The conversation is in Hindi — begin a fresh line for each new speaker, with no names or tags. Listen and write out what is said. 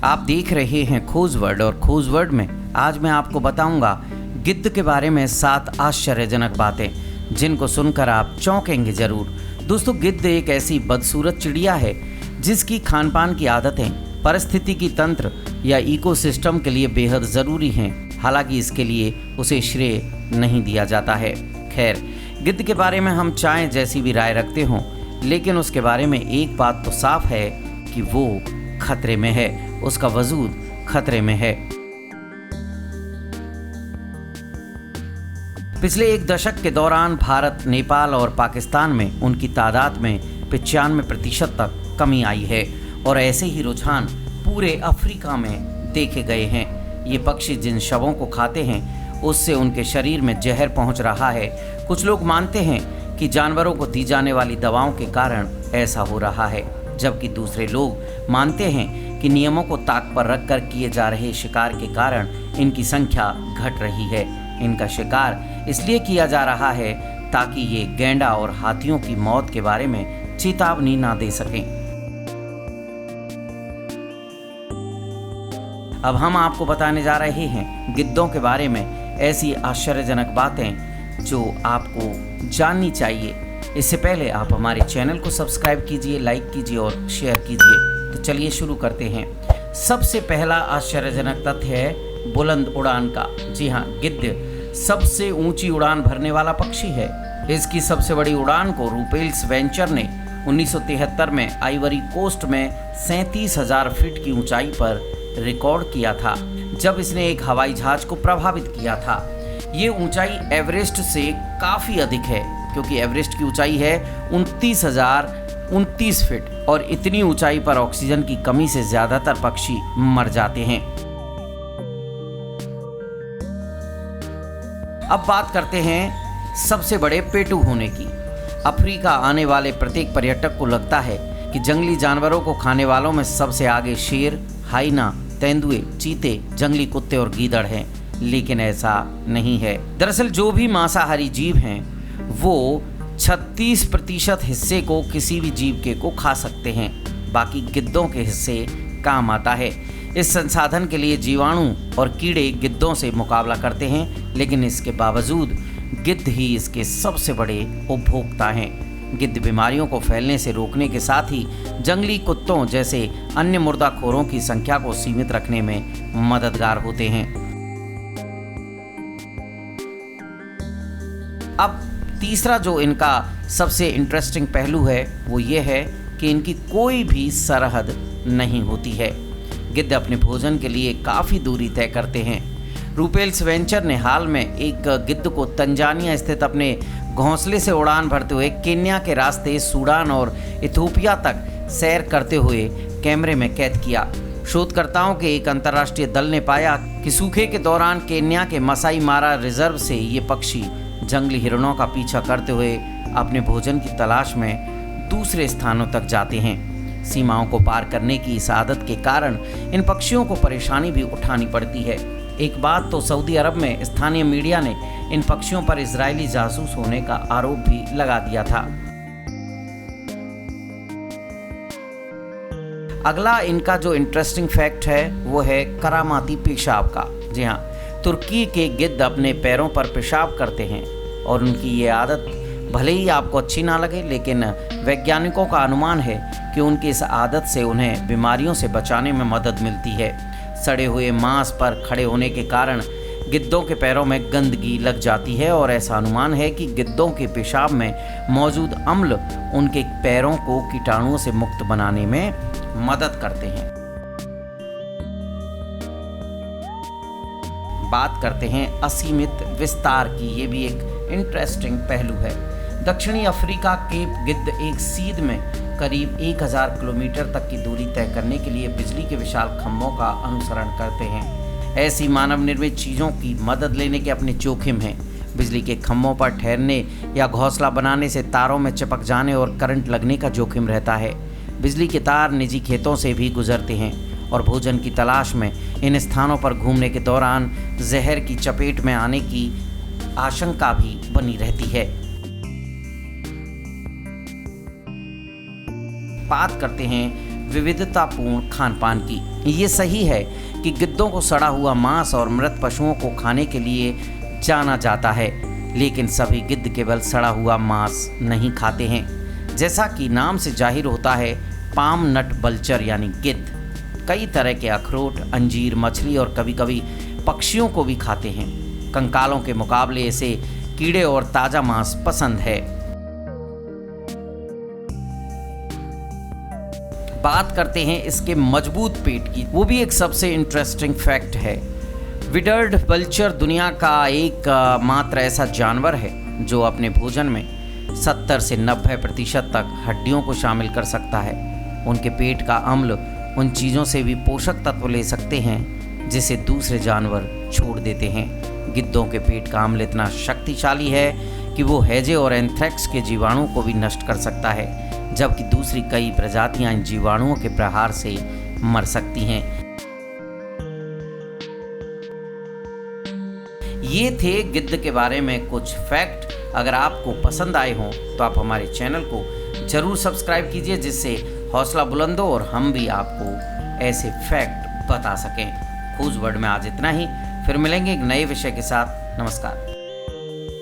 आप देख रहे हैं खोजवर्ड और खोजवर्ड में आज मैं आपको बताऊंगा गिद्ध के बारे में 7 आश्चर्यजनक बातें जिनको सुनकर आप चौंकेंगे जरूर। दोस्तों, गिद्ध एक ऐसी बदसूरत चिड़िया है जिसकी खानपान की आदतें पारिस्थितिकी तंत्र या इकोसिस्टम के लिए बेहद ज़रूरी हैं। हालांकि इसके लिए उसे श्रेय नहीं दिया जाता है। खैर, गिद्ध के बारे में हम चाहे जैसी भी राय रखते हों, लेकिन उसके बारे में एक बात तो साफ है कि वो खतरे में है, उसका वजूद खतरे में है। पिछले एक दशक के दौरान भारत, नेपाल और पाकिस्तान में उनकी तादाद में 95% तक कमी आई है और ऐसे ही रुझान पूरे अफ्रीका में देखे गए हैं। ये पक्षी जिन शवों को खाते हैं उससे उनके शरीर में जहर पहुंच रहा है। कुछ लोग मानते हैं कि जानवरों को दी जाने वाली दवाओं के कारण ऐसा हो रहा है, जबकि दूसरे लोग मानते हैं कि नियमों को ताक पर रखकर किए जा रहे शिकार के कारण इनकी संख्या घट रही है। इनका शिकार इसलिए किया जा रहा है ताकि ये गैंडा और हाथियों की मौत के बारे में चेतावनी ना दे सकें। अब हम आपको बताने जा रहे हैं गिद्धों के बारे में ऐसी आश्चर्यजनक बातें जो आपको जाननी चाहिए। इससे पहले आप हमारे चैनल को सब्सक्राइब कीजिए, लाइक कीजिए और शेयर कीजिए। तो चलिए शुरू करते हैं। सबसे पहला आश्चर्यजनक तथ्य है बुलंद उड़ान का। जी हाँ, गिद्ध सबसे ऊंची उड़ान भरने वाला पक्षी है। इसकी सबसे बड़ी उड़ान को रूपेल्स वेंचर ने 1973 में आइवरी कोस्ट में 37,000 फीट की ऊंचाई पर रिकॉर्ड किया था, जब इसने एक हवाई जहाज को प्रभावित किया था। ये ऊंचाई एवरेस्ट से काफ़ी अधिक है, क्योंकि एवरेस्ट की ऊंचाई है 29,029 फीट और इतनी ऊंचाई पर ऑक्सीजन की कमी से ज़्यादातर पक्षी मर जाते हैं। अब बात करते हैं सबसे बड़े पेटू होने की। अफ्रीका आने वाले प्रत्येक पर्यटक को लगता है कि जंगली जानवरों को खाने वालों में सबसे आगे शेर, हाइना, तेंदुए, चीते, जंगली कुत्ते और गीदड़ हैं, लेकिन ऐसा नहीं है। दरअसल जो भी मांसाहारी जीव हैं वो 36% हिस्से को किसी भी जीव के को खा सकते हैं। बाकी गिद्धों के हिस्से काम आता है। इस संसाधन के लिए जीवाणु और कीड़े गिद्धों से मुकाबला करते हैं, लेकिन इसके बावजूद गिद्ध ही इसके सबसे बड़े उपभोक्ता हैं। गिद्ध बीमारियों को फैलने से रोकने के साथ ही जंगली कुत्तों जैसे अन्य मुर्दाखोरों की संख्या को सीमित रखने में मददगार होते हैं। अब तीसरा जो इनका सबसे इंटरेस्टिंग पहलू है वो ये है कि इनकी कोई भी सरहद नहीं होती है। गिद्ध अपने भोजन के लिए काफ़ी दूरी तय करते हैं। रूपेल्स वेंचर ने हाल में एक गिद्ध को तंजानिया स्थित अपने घोंसले से उड़ान भरते हुए केन्या के रास्ते सूडान और इथोपिया तक सैर करते हुए कैमरे में कैद किया। शोधकर्ताओं के एक अंतर्राष्ट्रीय दल ने पाया कि सूखे के दौरान केन्या के मसाई मारा रिजर्व से ये पक्षी जंगली हिरणों का पीछा करते हुए अपने भोजन की तलाश में दूसरे स्थानों तक जाते हैं। सीमाओं को पार करने की इस आदत के कारण इन पक्षियों को परेशानी भी उठानी पड़ती है। एक बात तो सऊदी अरब में स्थानीय मीडिया ने इन पक्षियों पर इजरायली जासूस होने का आरोप भी लगा दिया था। अगला इनका जो इंटरेस्टिंग फैक्ट है वो है करामाती पेशाब का। जी हाँ, तुर्की के गिद्ध अपने पैरों पर पेशाब करते हैं और उनकी ये आदत भले ही आपको अच्छी ना लगे, लेकिन वैज्ञानिकों का अनुमान है कि उनकी इस आदत से उन्हें बीमारियों से बचाने में मदद मिलती है। सड़े हुए मांस पर खड़े होने के कारण गिद्धों के पैरों में गंदगी लग जाती है और ऐसा अनुमान है कि गिद्धों के पेशाब में मौजूद अम्ल उनके पैरों को कीटाणुओं से मुक्त बनाने में मदद करते हैं। बात करते हैं असीमित विस्तार की। ये भी एक इंटरेस्टिंग पहलू है। दक्षिणी अफ्रीका केप गिद्ध एक सीध में करीब 1000 किलोमीटर तक की दूरी तय करने के लिए बिजली के विशाल खंभों का अनुसरण करते हैं। ऐसी मानव निर्मित चीज़ों की मदद लेने के अपने जोखिम हैं। बिजली के खंभों पर ठहरने या घोंसला बनाने से तारों में चिपक जाने और करंट लगने का जोखिम रहता है। बिजली के तार निजी खेतों से भी गुजरते हैं और भोजन की तलाश में इन स्थानों पर घूमने के दौरान जहर की चपेट में आने की आशंका भी बनी रहती है। बात करते हैं विविधतापूर्ण खान पान की। ये सही है कि गिद्धों को सड़ा हुआ मांस और मृत पशुओं को खाने के लिए जाना जाता है, लेकिन सभी गिद्ध केवल सड़ा हुआ मांस नहीं खाते हैं। जैसा कि नाम से जाहिर होता है, पाम नट बल्चर यानी गिद्ध कई तरह के अखरोट, अंजीर, मछली और कभी कभी पक्षियों को भी खाते हैं। कंकालों के मुकाबले इसे कीड़े और ताज़ा मांस पसंद है। बात करते हैं इसके मजबूत पेट की, वो भी एक सबसे इंटरेस्टिंग फैक्ट है। विडर्ड बल्चर दुनिया का एक मात्र ऐसा जानवर है जो अपने भोजन में 70 से 90% तक हड्डियों को शामिल कर सकता है। उनके पेट का अम्ल उन चीज़ों से भी पोषक तत्व ले सकते हैं जिसे दूसरे जानवर छोड़ देते हैं। गिद्धों के पेट का अम्ल इतना शक्तिशाली है कि वो हैजे और एंथ्रेक्स के जीवाणुओं को भी नष्ट कर सकता है, जबकि दूसरी कई प्रजातियां इन जीवाणुओं के प्रहार से मर सकती हैं। ये थे गिद्ध के बारे में कुछ फैक्ट। अगर आपको पसंद आए हों तो आप हमारे चैनल को जरूर सब्सक्राइब कीजिए, जिससे हौसला बुलंद हो और हम भी आपको ऐसे फैक्ट बता सकें। खोज वर्ड में आज इतना ही, फिर मिलेंगे एक नए विषय के साथ। नमस्कार।